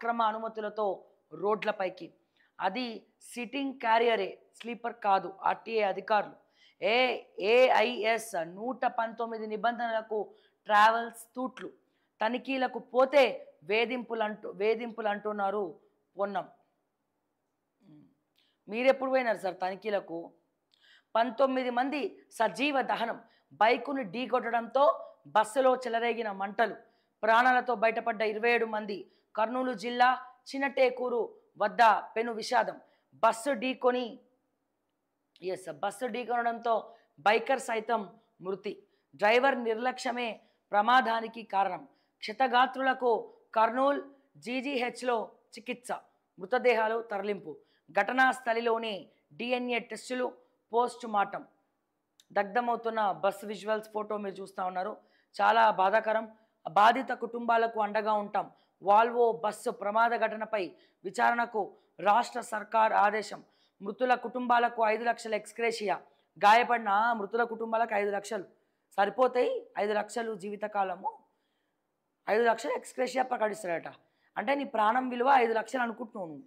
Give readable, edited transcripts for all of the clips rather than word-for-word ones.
అక్రమ అనుమతులతో రోడ్లపైకి. అది సిట్టింగ్ క్యారియరే, స్లీపర్ కాదు. ఆర్టీఏ అధికారులు ఏఐఎస్ 119 నిబంధనలకు ట్రావెల్స్ తూట్లు. తనిఖీలకు పోతే వేధింపులు అంటున్నారు పొన్నం. మీరెప్పుడు పోయినారు సార్ తనిఖీలకు? 19 మంది సజీవ దహనం. బైకును ఢీకొట్టడంతో బస్సులో చెలరేగిన మంటలు. ప్రాణాలతో బయటపడ్డ 27 మంది. కర్నూలు జిల్లా చినటేకూరు వద్ద పెను విషాదం. బస్సు ఢీకొనడంతో బైకర్ సైతం మృతి. డ్రైవర్ నిర్లక్ష్యమే ప్రమాదానికి కారణం. క్షతగాత్రులకు కర్నూల్ జీజీహెచ్లో చికిత్స. మృతదేహాలు తరలింపు. ఘటనా స్థలిలోనే DNA టెస్టులు, పోస్ట్ మార్టం. దగ్ధమవుతున్న బస్ విజువల్స్ ఫోటో మీరు చూస్తూ ఉన్నారు. చాలా బాధాకరం. బాధిత కుటుంబాలకు అండగా ఉంటాం. వాల్వో బస్సు ప్రమాద ఘటనపై విచారణకు రాష్ట్ర సర్కార్ ఆదేశం. మృతుల కుటుంబాలకు 5 లక్షల ఎక్స్గ్రేషియా. గాయపడిన మృతుల కుటుంబాలకు 5 లక్షలు సరిపోతాయి. 5 లక్షలు జీవితకాలము, 5 లక్షలు ఎక్స్గ్రేషియా ప్రకటిస్తాడట. అంటే నీ ప్రాణం విలువ 5 లక్షలు అనుకుంటున్నావు నువ్వు.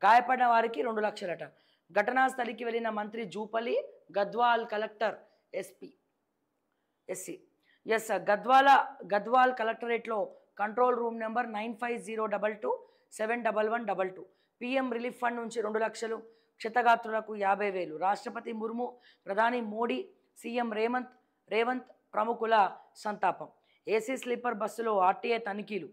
గాయపడిన వారికి 2 లక్షలట. ఘటనా స్థలికి వెళ్ళిన మంత్రి జూపల్లి, గద్వాల్ కలెక్టర్ ఎస్సీ. గద్వాల్ కలెక్టరేట్లో control room number 9502271122. PM relief fund నుంచి 2 లక్షలు. క్షతగాత్రులకు 50,000. రాష్ట్రపతి ముర్ము, ప్రధాని మోడీ, సీఎం రేవంత్ ప్రముఖుల సంతాపం. ఏసీ స్లీపర్ బస్సులో ఆర్టీఏ తనిఖీలు.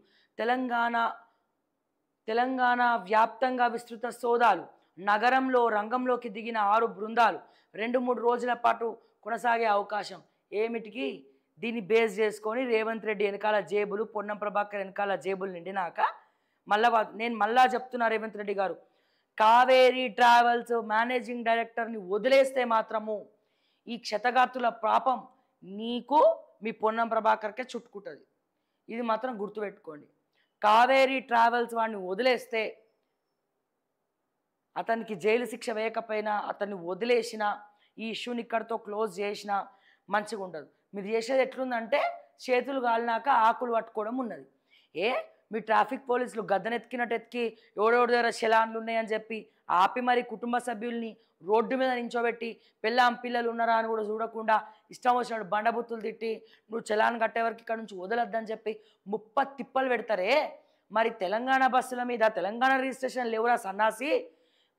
తెలంగాణ వ్యాప్తంగా విస్తృత సోదాలు. నగరంలో రంగంలోకి దిగిన 6 బృందాలు. 2-3 రోజుల పాటు కొనసాగే అవకాశం. ఏమిటికి? దీన్ని బేస్ చేసుకొని రేవంత్ రెడ్డి వెనకాల జేబులు, పొన్నం ప్రభాకర్ వెనకాల జేబులు నిండినాక నేను మళ్ళా చెప్తున్నా, రేవంత్ రెడ్డి గారు, కావేరీ ట్రావెల్స్ మేనేజింగ్ డైరెక్టర్ని వదిలేస్తే మాత్రము ఈ క్షతగాత్రుల పాపం నీకు, మీ పొన్నం ప్రభాకర్కే చుట్టుకుంటుంది. ఇది మాత్రం గుర్తుపెట్టుకోండి. కావేరీ ట్రావెల్స్ వాడిని వదిలేస్తే, అతనికి జైలు శిక్ష వేయకపోయినా, అతన్ని వదిలేసినా, ఈ ఇష్యూని ఇక్కడితో క్లోజ్ చేసినా మంచిగా ఉండదు. మీరు చేసేది ఎట్లుందంటే చేతులు కాలినాక ఆకులు పట్టుకోవడం ఉన్నది. మీ ట్రాఫిక్ పోలీసులు గద్దనెత్తికినట్టు ఎత్తికి ఎవడెవరి దగ్గర చలాన్లు ఉన్నాయని చెప్పి ఆపి మరి కుటుంబ సభ్యుల్ని రోడ్డు మీద నించోబెట్టి పిల్లలు ఉన్నారా అని కూడా చూడకుండా ఇష్టం వచ్చినట్టు బండబుత్తులు తిట్టి నువ్వు చలాన్ కట్టే వరకు ఇక్కడ నుంచి వదలొద్దని చెప్పి 30 తిప్పలు పెడతారే. మరి తెలంగాణ బస్సుల మీద తెలంగాణ రిజిస్ట్రేషన్ లేవురా సన్నాసి?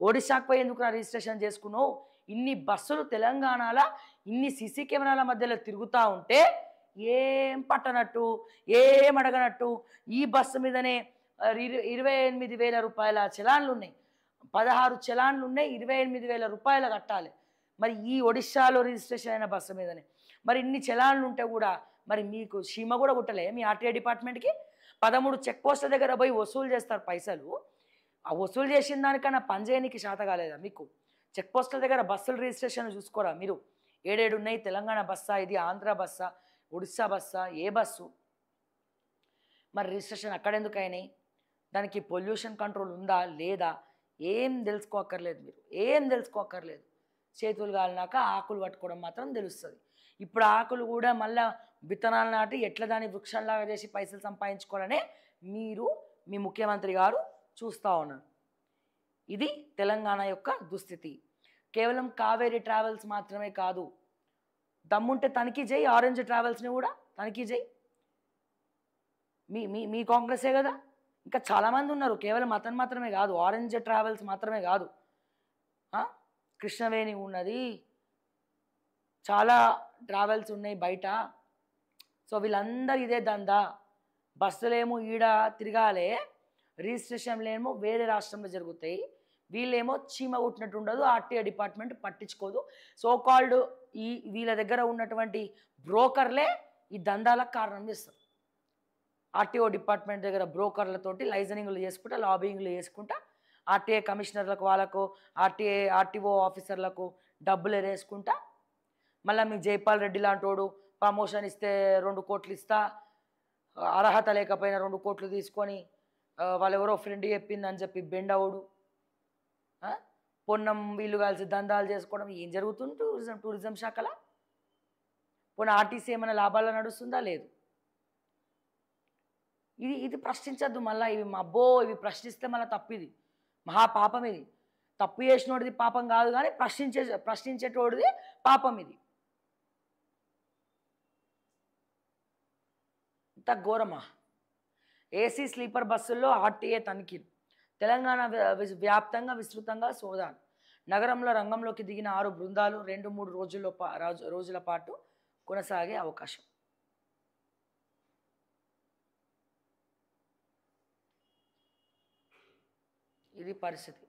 ఒడిశాకు పోయి ఎందుకు రిజిస్ట్రేషన్ చేసుకున్నావు? ఇన్ని బస్సులు తెలంగాణలో ఇన్ని సీసీ కెమెరాల మధ్యలో తిరుగుతూ ఉంటే ఏం పట్టనట్టు, ఏం అడగనట్టు ఈ బస్సు మీదనే 28,000 రూపాయల చలాన్లు ఉన్నాయి. 16 చలాన్లు ఉన్నాయి, 28,000 రూపాయలు కట్టాలి. మరి ఈ ఒడిశాలో రిజిస్ట్రేషన్ అయిన బస్సు మీదనే మరి ఇన్ని చలాన్లు ఉంటే కూడా మరి మీకు సీమ కూడా కుట్టలే మీ ఆర్టీఏ డిపార్ట్మెంట్కి? 13 చెక్ పోస్టుల దగ్గర పోయి వసూలు చేస్తారు పైసలు. ఆ వసూలు చేసిన దానికన్నా పని చేయడానికి శాత కాలేదా మీకు? చెక్ పోస్టుల దగ్గర బస్సుల రిజిస్ట్రేషన్ చూసుకోరా మీరు? 7 ఉన్నాయి. తెలంగాణ బస్సా ఇది? ఆంధ్ర బస్సా? ఒడిశా బస్సా? ఏ బస్సు? మరి రిజిస్ట్రేషన్ అక్కడెందుకు అయినాయి? దానికి పొల్యూషన్ కంట్రోల్ ఉందా లేదా? ఏం తెలుసుకోక్కర్లేదు మీరు, ఏం తెలుసుకోక్కర్లేదు. చేతులు కాలినాక ఆకులు పట్టుకోవడం మాత్రం తెలుస్తుంది. ఇప్పుడు ఆకులు కూడా మళ్ళీ విత్తనాలు నాటి ఎట్లా దాన్ని వృక్షంలాగా చేసి పైసలు సంపాదించుకోవాలనే మీరు, మీ ముఖ్యమంత్రి గారు చూస్తూ ఉన్నారు. ఇది తెలంగాణ యొక్క దుస్థితి. కేవలం కావేరీ ట్రావెల్స్ మాత్రమే కాదు, దమ్ముంటే తనిఖీ చేయి. ఆరెంజ్ ట్రావెల్స్ని కూడా తనిఖీ చేయి. మీ కాంగ్రెసే కదా, ఇంకా చాలామంది ఉన్నారు. కేవలం అతను మాత్రమే కాదు, ఆరెంజ్ ట్రావెల్స్ మాత్రమే కాదు, కృష్ణవేణి ఉన్నది, చాలా ట్రావెల్స్ ఉన్నాయి బయట. సో వీళ్ళందరూ ఇదే దందా. బస్సులేమో ఈడ తిరగాలే, రిజిస్ట్రేషన్లేమో వేరే రాష్ట్రంలో జరుగుతాయి. వీళ్ళేమో చీమ కొట్టినట్టు ఉండదు, ఆర్టీఏ డిపార్ట్మెంట్ పట్టించుకోదు. సో కాల్డ్ వీళ్ళ దగ్గర ఉన్నటువంటి బ్రోకర్లే ఈ దందాలకు కారణం చేస్తారు. ఆర్టీఓ డిపార్ట్మెంట్ దగ్గర బ్రోకర్లతోటి లైజనింగ్లు చేసుకుంటా, లాబింగ్లు చేసుకుంటా, ఆర్టీఏ కమిషనర్లకు, వాళ్ళకు ఆర్టీఓ ఆఫీసర్లకు డబ్బులు ఎరేసుకుంటా, మళ్ళీ మీ జైపాల్ రెడ్డి లాంటోడు ప్రమోషన్ ఇస్తే 2 కోట్లు ఇస్తా, అర్హత లేకపోయినా 2 కోట్లు తీసుకొని వాళ్ళెవరో ఫ్రెండ్ చెప్పిందని చెప్పి బెండవుడు, పొన్నం వీళ్ళు కలిసి దందాలు చేసుకోవడం. ఏం జరుగుతుంది టూరిజం శాఖలో? పోనీ ఆర్టీసీ ఏమైనా లాభాల్లో నడుస్తుందా? లేదు. ఇది ప్రశ్నించద్దు మళ్ళీ. ఇవి అబ్బో ఇవి ప్రశ్నిస్తే మళ్ళీ తప్పిది, మహాపాపం ఇది. తప్పు చేసినోడిది పాపం కాదు, కానీ ప్రశ్నించేటోడిది పాపం ఇది. ఇంత ఘోరమా? ఏసీ స్లీపర్ బస్సుల్లో ఆర్టీఏ తనిఖీలు. తెలంగాణ వ్యాప్తంగా విస్తృతంగా సోదాలు. నగరంలో రంగంలోకి దిగిన 6 బృందాలు 2-3 రోజుల పాటు కొనసాగే అవకాశం. ఇది పరిస్థితి.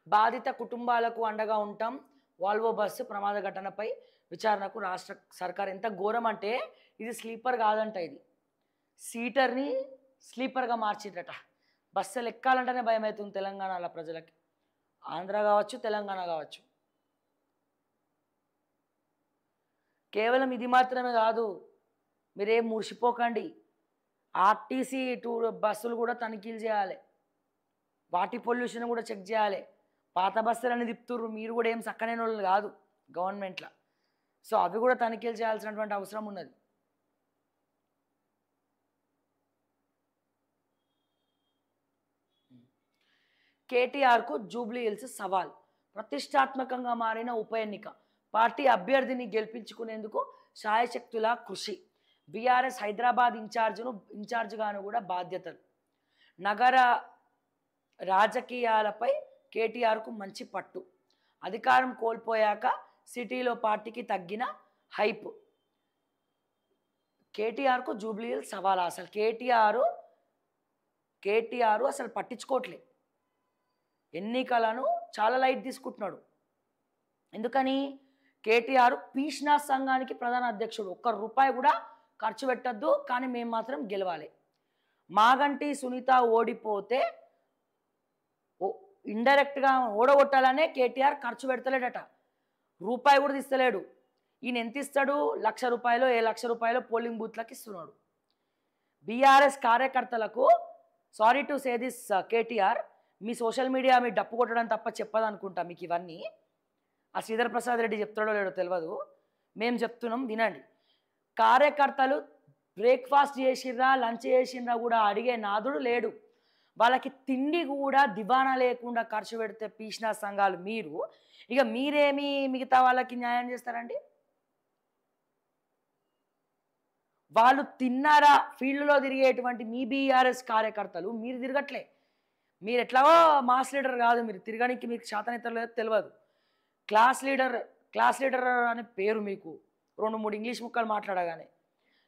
బాధిత కుటుంబాలకు అండగా ఉంటాం. వాల్వో బస్సు ప్రమాద ఘటనపై విచారణకు రాష్ట్ర సర్కార్. ఎంత ఘోరం అంటే ఇది స్లీపర్ కాదంట, ఇది సీటర్ని స్లీపర్గా మార్చిందట. బస్సులు ఎక్కాలంటేనే భయం అవుతుంది తెలంగాణలో ప్రజలకి, ఆంధ్ర కావచ్చు తెలంగాణ కావచ్చు. కేవలం ఇది మాత్రమే కాదు, మీరేం మురిసిపోకండి. ఆర్టీసీ బస్సులు కూడా తనిఖీలు చేయాలి, వాటి పొల్యూషన్ కూడా చెక్ చేయాలి. పాత బస్సులని తిప్పుతుర్రు, మీరు కూడా ఏం చక్కనైన వాళ్ళు కాదు గవర్నమెంట్లో. సో అవి కూడా తనిఖీలు చేయాల్సినటువంటి అవసరం ఉన్నది. కేటీఆర్కు జూబ్లీ హిల్స్ సవాల్. ప్రతిష్టాత్మకంగా మారిన ఉప ఎన్నిక. పార్టీ అభ్యర్థిని గెలిపించుకునేందుకు శాయశక్తుల కృషి. బీఆర్ఎస్ హైదరాబాద్ ఇన్ఛార్జ్గాను కూడా బాధ్యతలు. నగర రాజకీయాలపై కేటీఆర్కు మంచి పట్టు. అధికారం కోల్పోయాక సిటీలో పార్టీకి తగ్గిన హైప్. కేటీఆర్కు జూబ్లీ హిల్స్ సవాల్. అసలు కేటీఆర్ అసలు పట్టించుకోవట్లే, ఎన్నికలను చాలా లైట్ తీసుకుంటున్నాడు. ఎందుకని? కేటీఆర్ పీష్నా సంఘానికి ప్రధాన అధ్యక్షుడు. ₹1 కూడా ఖర్చు పెట్టద్దు, కానీ మేము మాత్రం గెలవాలి. మాగంటి సునీత ఓడిపోతే ఇండైరెక్ట్గా ఓడగొట్టాలనే కేటీఆర్ ఖర్చు పెడతలేడట, ₹1 కూడా తీస్తలేడు. ఈయన ఎంత ఇస్తాడు? ₹1,00,000 ₹1,00,000 పోలింగ్ బూత్లకు ఇస్తున్నాడు. బీఆర్ఎస్ కార్యకర్తలకు sorry to say this KTR, మీ సోషల్ మీడియా మీ డప్పు కొట్టడం తప్ప చెప్పదనుకుంటా మీకు ఇవన్నీ. ఆ శ్రీధర్ ప్రసాద్ రెడ్డి చెప్తాడో లేడో తెలియదు, మేము చెప్తున్నాం వినండి. కార్యకర్తలు బ్రేక్ఫాస్ట్ చేసిర్రా లంచ్ చేసిర్రా కూడా అడిగే నాదుడు లేడు. వాళ్ళకి తిండి కూడా దివానా లేకుండా ఖర్చు పెడితే పీష్నా సంఘాలు మీరు, ఇక మీరేమి మిగతా వాళ్ళకి న్యాయం చేస్తారండి? వాళ్ళు తిన్నారా? ఫీల్డ్లో తిరిగేటువంటి మీ బీఆర్ఎస్ కార్యకర్తలు మీరు తిరగట్లే. మీరు ఎట్లాగో మాస్ లీడర్ కాదు, మీరు తిరగడానికి మీకు శాతనేతలేదు తెలియదు. క్లాస్ లీడర్ అనే పేరు మీకు, 2-3 ఇంగ్లీష్ ముక్కలు మాట్లాడగానే.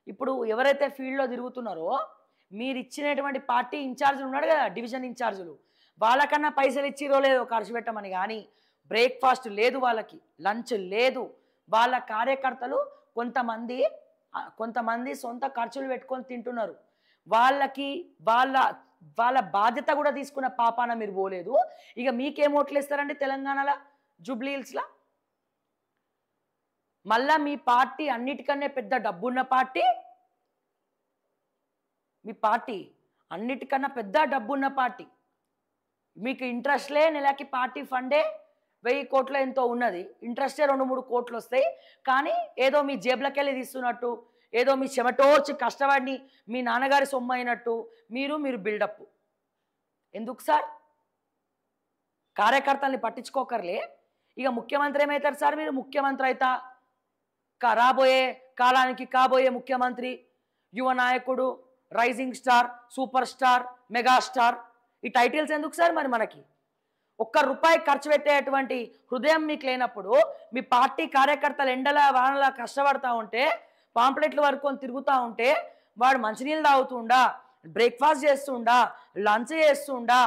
ఇప్పుడు ఎవరైతే ఫీల్డ్లో తిరుగుతున్నారో మీరు ఇచ్చినటువంటి పార్టీ ఇన్ఛార్జీలు ఉన్నాడు కదా, డివిజన్ ఇన్ఛార్జీలు, వాళ్ళకన్నా పైసలు ఇచ్చిరో లేదో ఖర్చు పెట్టమని. కానీ బ్రేక్ఫాస్ట్ లేదు, వాళ్ళకి లంచ్ లేదు. వాళ్ళ కార్యకర్తలు కొంతమంది సొంత ఖర్చులు పెట్టుకొని తింటున్నారు. వాళ్ళకి వాళ్ళ బాధ్యత కూడా తీసుకున్న పాపాన మీరు పోలేదు. ఇక మీకేం ఓట్లు ఇస్తారండి తెలంగాణలో జూబ్లీ హిల్స్లో? మళ్ళా మీ పార్టీ అన్నిటికన్నా పెద్ద డబ్బున్న పార్టీ, మీ పార్టీ అన్నిటికన్నా పెద్ద డబ్బున్న పార్టీ. మీకు ఇంట్రెస్ట్లే నెలకి పార్టీ ఫండే 1000 కోట్ల ఎంతో ఉన్నది, ఇంట్రెస్టే 2-3 కోట్లు వస్తాయి. కానీ ఏదో మీ జేబులకెళ్ళి తీస్తున్నట్టు, ఏదో మీ చెమటోర్చి కష్టపడి మీ నాన్నగారి సొమ్ము అయినట్టు మీరు బిల్డప్. ఎందుకు సార్? కార్యకర్తల్ని పట్టించుకోకర్లే. ఇక ముఖ్యమంత్రి ఏమవుతారు సార్? మీరు ముఖ్యమంత్రి అవుతా, రాబోయే కాలానికి కాబోయే ముఖ్యమంత్రి, యువ నాయకుడు, rising star, super star, megastar, ఈ టైటిల్స్ ఎందుకు సార్? మరి మనకి ₹1 ఖర్చు పెట్టేటువంటి హృదయం మీకు లేనప్పుడు, మీ పార్టీ కార్యకర్తలు ఎండల వానల కష్టపడతా ఉంటే, పాంప్లెట్లు వరుకొని తిరుగుతూ ఉంటే, వాడు మంచినీళ్ళు తాగుతుండా, బ్రేక్ఫాస్ట్ చేస్తుండా, లంచ్ చేస్తుండా,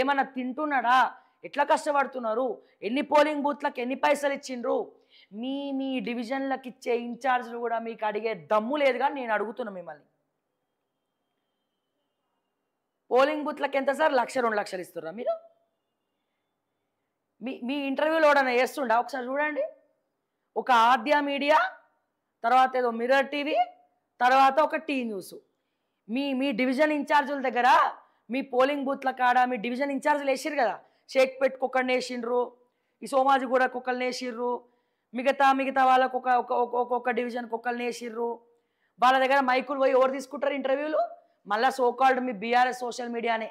ఏమన్నా తింటున్నాడా? ఎట్లా కష్టపడుతున్నారు? ఎన్ని పోలింగ్ బూత్లకు ఎన్ని పైసలు ఇచ్చిండ్రు? మీ డివిజన్లకు ఇచ్చే ఇన్ఛార్జ్లు కూడా మీకు అడిగే దమ్ము లేదుగా. నేను అడుగుతున్నా మిమ్మల్ని, పోలింగ్ బూత్లకు ఎంత సార్? 1,00,000 2 లక్షలు ఇస్తున్నారా మీరు? మీ ఇంటర్వ్యూలో ఎవడన్నా చేస్తుండా? ఒకసారి చూడండి. ఒక ఆద్య మీడియా, తర్వాత ఏదో మిర్రర్ టీవీ, తర్వాత ఒక టీ న్యూస్. మీ డివిజన్ ఇన్ఛార్జుల దగ్గర, మీ పోలింగ్ బూత్ల కాడ మీ డివిజన్ ఇన్ఛార్జీలు వేసిర్రు కదా, షేక్ పెట్టుకొకరిని వేసిండ్రు, ఈ సోమాజిగూడకు ఒకరిని వేసిర్రు, మిగతా వాళ్ళకు ఒక్కొక్క డివిజన్కి ఒకళ్ళని వేసిర్రు. వాళ్ళ దగ్గర మైకులు పోయి ఎవరు తీసుకుంటారు ఇంటర్వ్యూలు? మళ్ళీ సోకాల్డ్ మీ బీఆర్ఎస్ సోషల్ మీడియానే.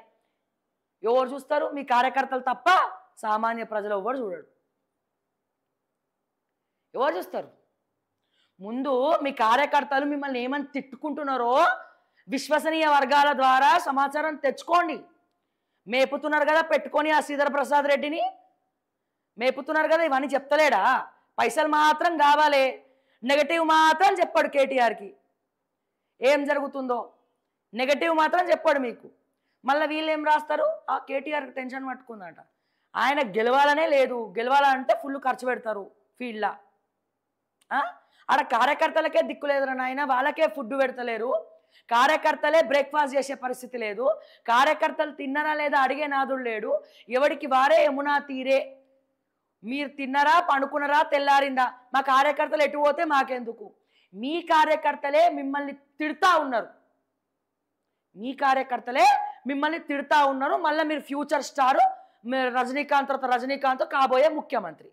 ఎవరు చూస్తారు? మీ కార్యకర్తలు తప్ప సామాన్య ప్రజలు ఎవరు చూడరు. ఎవరు చూస్తారు? ముందు మీ కార్యకర్తలు మిమ్మల్ని ఏమని తిట్టుకుంటున్నారో విశ్వసనీయ వర్గాల ద్వారా సమాచారం తెచ్చుకోండి. మేపుతున్నారు కదా పెట్టుకొని ఆ శ్రీధర్ ప్రసాద్ రెడ్డిని మేపుతున్నారు కదా, ఇవన్నీ చెప్తలేడా? పైసలు మాత్రం కావాలి, నెగటివ్ మాత్రం చెప్పాడు కేటీఆర్కి. ఏం జరుగుతుందో నెగటివ్ మాత్రం చెప్పాడు మీకు. మళ్ళీ వీళ్ళు ఏం రాస్తారు? ఆ కేటీఆర్కి టెన్షన్ పట్టుకుందట, ఆయన గెలవాలనే లేదు, గెలవాలంటే ఫుల్ ఖర్చు పెడతారు ఫీల్డ్లా. ఆడ కార్యకర్తలకే దిక్కు లేదురా నాయన, వాళ్ళకే ఫుడ్ పెడతలేరు, కార్యకర్తలే బ్రేక్ఫాస్ట్ చేసే పరిస్థితి లేదు, కార్యకర్తలు తిన్నారా లేదా అడిగే నాదుడు లేడు, ఎవడికి వారే యమునా తీరే. మీరు తిన్నారా, పండుకున్నారా, తెల్లారిందా, మా కార్యకర్తలు ఎటు పోతే మాకెందుకు? మీ కార్యకర్తలే మిమ్మల్ని తిడతా ఉన్నారు, మీ కార్యకర్తలే మిమ్మల్ని తిడతా ఉన్నారు. మళ్ళీ మీరు ఫ్యూచర్ స్టారు, మీరు రజనీకాంత్ తర్వాత రజనీకాంత్ కాబోయే ముఖ్యమంత్రి.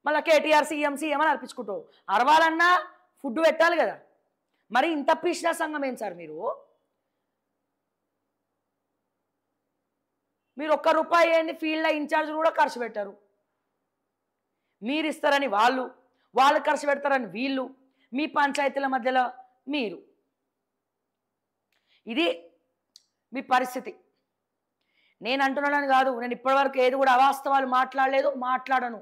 మళ్ళీ కేటీఆర్ సీఎం అని అర్పించుకుంటావు. అరవాలన్నా ఫుడ్ పెట్టాలి కదా. మరి ఇంత పీష్ణ సంఘం ఏం సార్ మీరు? మీరు ₹1 ఏంది ఫీల్డ్లో ఇన్ఛార్జ్లు కూడా ఖర్చు పెట్టారు. మీరు ఇస్తారని వాళ్ళు ఖర్చు పెడతారని వీళ్ళు, మీ పంచాయతీల మధ్యలో మీరు. ఇది మీ పరిస్థితి. నేను అంటున్నానని కాదు, నేను ఇప్పటివరకు ఏది కూడా అవాస్తవాలు మాట్లాడలేదు, మాట్లాడను.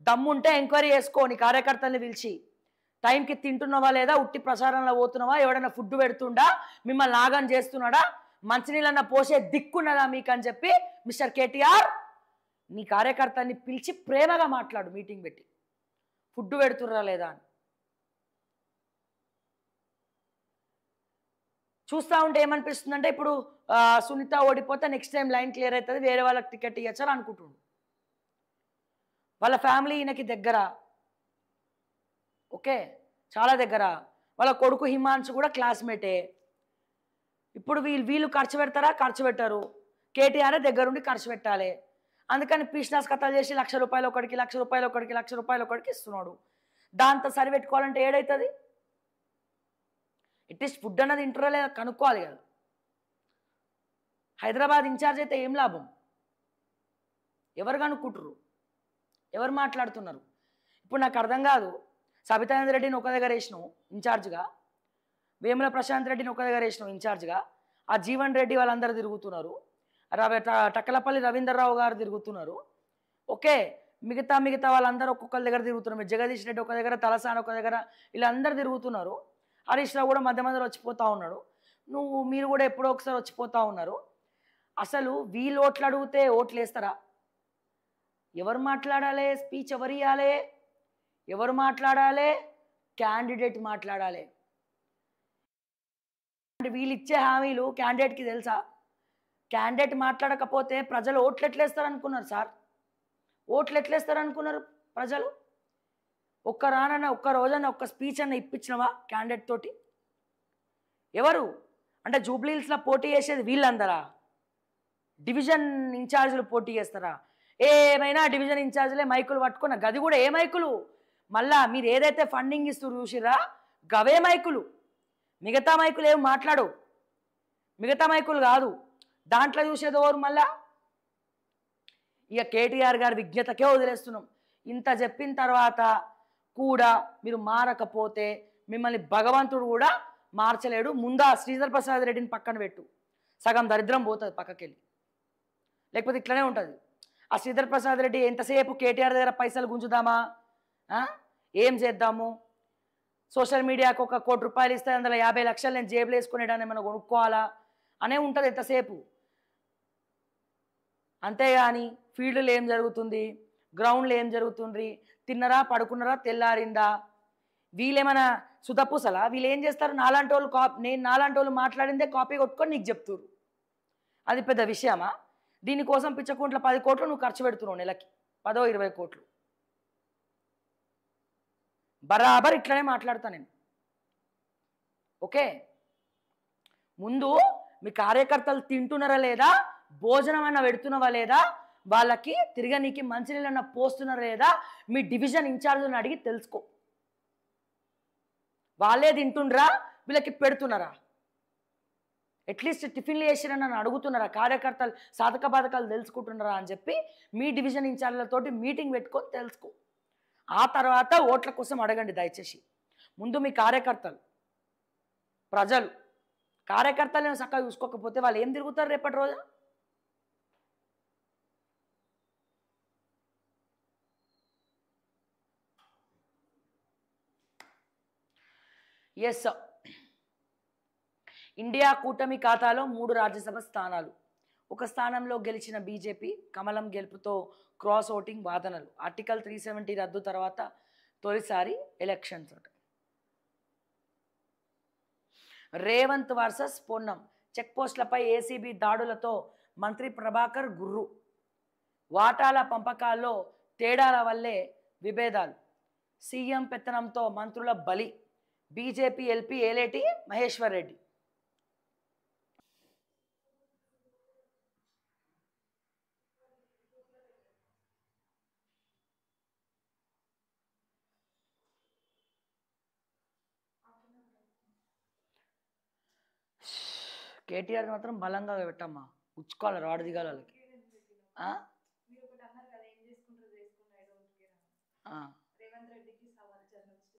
దమ్ముంటే ఎంక్వైరీ చేసుకో, నీ కార్యకర్తల్ని పిలిచి టైంకి తింటున్నావా లేదా, ఉట్టి ప్రచారంలో పోతున్నావా, ఎవడైనా ఫుడ్ పెడుతుండా, మిమ్మల్ని నాగం చేస్తున్నాడా, మంచినీళ్ళన్న పోసే దిక్కున్నదా మీకు అని చెప్పి మిస్టర్ కేటీఆర్ నీ కార్యకర్తల్ని పిలిచి ప్రేమగా మాట్లాడు, మీటింగ్ పెట్టి ఫుడ్ పెడుతుర్రా లేదా అని. చూస్తూ ఉంటే ఏమనిపిస్తుందంటే, ఇప్పుడు సునీత ఓడిపోతే నెక్స్ట్ టైం లైన్ క్లియర్ అవుతుంది, వేరే వాళ్ళకి టికెట్ ఇవ్వచ్చని అనుకుంటుండు. వాళ్ళ ఫ్యామిలీ ఈయనకి దగ్గర, ఓకే, చాలా దగ్గర. వాళ్ళ కొడుకు హిమాంశు కూడా క్లాస్మేటే. ఇప్పుడు వీళ్ళు ఖర్చు పెడతారా? ఖర్చు పెట్టారు. కేటీఆర్ దగ్గరుండి ఖర్చు పెట్టాలి. అందుకని పీష్నాస్ కథలు చేసి ₹1,00,000 ఒకటికి, ₹1,00,000 ఒకటికి, ₹1,00,000 ఒకటికి ఇస్తున్నాడు. దాంతో సరిపెట్టుకోవాలంటే ఏడవుతుంది? అట్లీస్ట్ ఫుడ్ అన్నది ఇంటర్లో లేదా కనుక్కోవాలి కదా. హైదరాబాద్ ఇన్ఛార్జ్ అయితే ఏం లాభం? ఎవరు కనుక్కుంటారు? ఎవరు మాట్లాడుతున్నారు? ఇప్పుడు నాకు అర్థం కాదు. సబితానంద రెడ్డిని ఒక దగ్గర వేసినావు ఇన్ఛార్జ్గా, వేముల ప్రశాంత్ రెడ్డిని ఒక దగ్గర వేసినావు ఇన్ఛార్జ్గా, ఆ జీవన్ రెడ్డి వాళ్ళందరూ తిరుగుతున్నారు, టక్కలపల్లి రవీంద్రరావు గారు తిరుగుతున్నారు, ఓకే, మిగతా వాళ్ళందరూ ఒక్కొక్కరి దగ్గర తిరుగుతున్నారు. జగదీష్ రెడ్డి ఒక దగ్గర, తలసాని ఒక దగ్గర, వీళ్ళందరూ తిరుగుతున్నారు. హరీష్ రావు కూడా మధ్య మధ్యలో వచ్చిపోతూ ఉన్నాడు. మీరు కూడా ఎప్పుడో ఒకసారి వచ్చిపోతూ ఉన్నారు. అసలు వీళ్ళు ఓట్లు అడిగితే ఓట్లు వేస్తారా? ఎవరు మాట్లాడాలి? స్పీచ్ ఎవరు ఇవ్వాలి? ఎవరు మాట్లాడాలి? క్యాండిడేట్ మాట్లాడాలి. వీళ్ళు ఇచ్చే హామీలు క్యాండిడేట్కి తెలుసా? క్యాండిడేట్ మాట్లాడకపోతే ప్రజలు ఓట్లు ఎట్లేస్తారు అనుకున్నారు సార్? ఓట్లు ఎట్లేస్తారు అనుకున్నారు ప్రజలు? ఒక్క రోజన్నా ఒక్క స్పీచ్ అన్న ఇప్పించినవా క్యాండిడేట్ తోటి? ఎవరు అంటే జూబ్లీహిల్స్లో పోటీ చేసేది వీళ్ళందరా? డివిజన్ ఇన్ఛార్జీలు పోటీ చేస్తారా? ఏమైనా డివిజన్ ఇన్ఛార్జీలే మైకులు పట్టుకున్న, గది కూడా ఏ మైకులు? మళ్ళా మీరు ఏదైతే ఫండింగ్ ఇస్తారు చూసిరా, గవే మైకులు. మిగతా మైకులు ఏమి మాట్లాడు, మిగతా మైకులు కాదు. దాంట్లో చూసేది ఎవరు? మళ్ళా ఇక కేటీఆర్ గారి విజ్ఞతకే వదిలేస్తున్నాం. ఇంత చెప్పిన తర్వాత కూడా మీరు మారకపోతే మిమ్మల్ని భగవంతుడు కూడా మార్చలేడు. ముందా శ్రీధర్ ప్రసాద్ రెడ్డిని పక్కన పెట్టు, సగం దరిద్రం పోతుంది పక్కకెళ్ళి. లేకపోతే ఇట్లనే ఉంటుంది. ఆ శ్రీధర్ ప్రసాద్ రెడ్డి ఎంతసేపు కేటీఆర్ దగ్గర పైసలు గుంజుదామా, ఏం చేద్దాము, సోషల్ మీడియాకు ₹1,00,00,000 ఇస్తే అందులో 50 లక్షలు నేను జేబులు వేసుకునేటాన్ని ఏమైనా కొనుక్కోవాలా అనే ఉంటుంది ఎంతసేపు. అంతేగాని ఫీల్డ్లో ఏం జరుగుతుంది, గ్రౌండ్లో ఏం జరుగుతుంది, తిన్నరా, పడుకున్నారా, తెల్లారిందా, వీళ్ళేమైనా సుతపూసలా? వీళ్ళు ఏం చేస్తారు? నాలాంటి వాళ్ళు మాట్లాడిందే కాపీ కొట్టుకొని నీకు చెప్తున్నారు. అది పెద్ద విషయమా? దీనికోసం పిచ్చకుంట్ల 10 కోట్లు నువ్వు ఖర్చు పెడుతున్నావు నెలకి, 10-20 కోట్లు. బరాబర్ ఇట్లనే మాట్లాడతా నేను, ఓకే. ముందు మీ కార్యకర్తలు తింటున్నారా లేదా, భోజనం అన్న పెడుతున్నావా లేదా, వాళ్ళకి తిరగనీకి మంచినీళ్ళన్న పోస్తున్నారా లేదా మీ డివిజన్ ఇన్ఛార్జ్ని అడిగి తెలుసుకో. వాళ్ళే తింటుండ్రా, వీళ్ళకి పెడుతున్నారా? అట్లీస్ట్ టిఫిన్లు చేసినా నన్ను అడుగుతున్నారా? కార్యకర్తలు సాధక బాధకాలు తెలుసుకుంటున్నారా అని చెప్పి మీ డివిజన్ ఇన్ఛార్జ్లతోటి మీటింగ్ పెట్టుకొని తెలుసుకో. ఆ తర్వాత ఓట్ల కోసం అడగండి దయచేసి. ముందు మీ కార్యకర్తలు, ప్రజలు, కార్యకర్తలను చక్కగా చూసుకోకపోతే వాళ్ళు ఏం తిరుగుతారు రేపటి రోజు? ఎస్, ఇండియా కూటమి ఖాతాలో 3 రాజ్యసభ స్థానాలు. ఒక స్థానంలో గెలిచిన బీజేపీ కమలం గెలుపుతో క్రాస్ ఓటింగ్ వాదనలు. ఆర్టికల్ 370 రద్దు తర్వాత తొలిసారి ఎలక్షన్స్. రేవంత్ వర్సెస్ పొన్నం. చెక్పోస్టులపై ఏసీబీ దాడులతో మంత్రి ప్రభాకర్ గుర్రు. వాటాల పంపకాల్లో తేడాల వల్లే విభేదాలు. సీఎం పెత్తనంతో మంత్రుల బలి. BJP LP Aleti Maheshwar Reddy. కేటీఆర్ మాత్రం బలంగా పెట్టమ్మా, ఉచ్చుకోవాలి, రాడు దిగాలి వాళ్ళకి.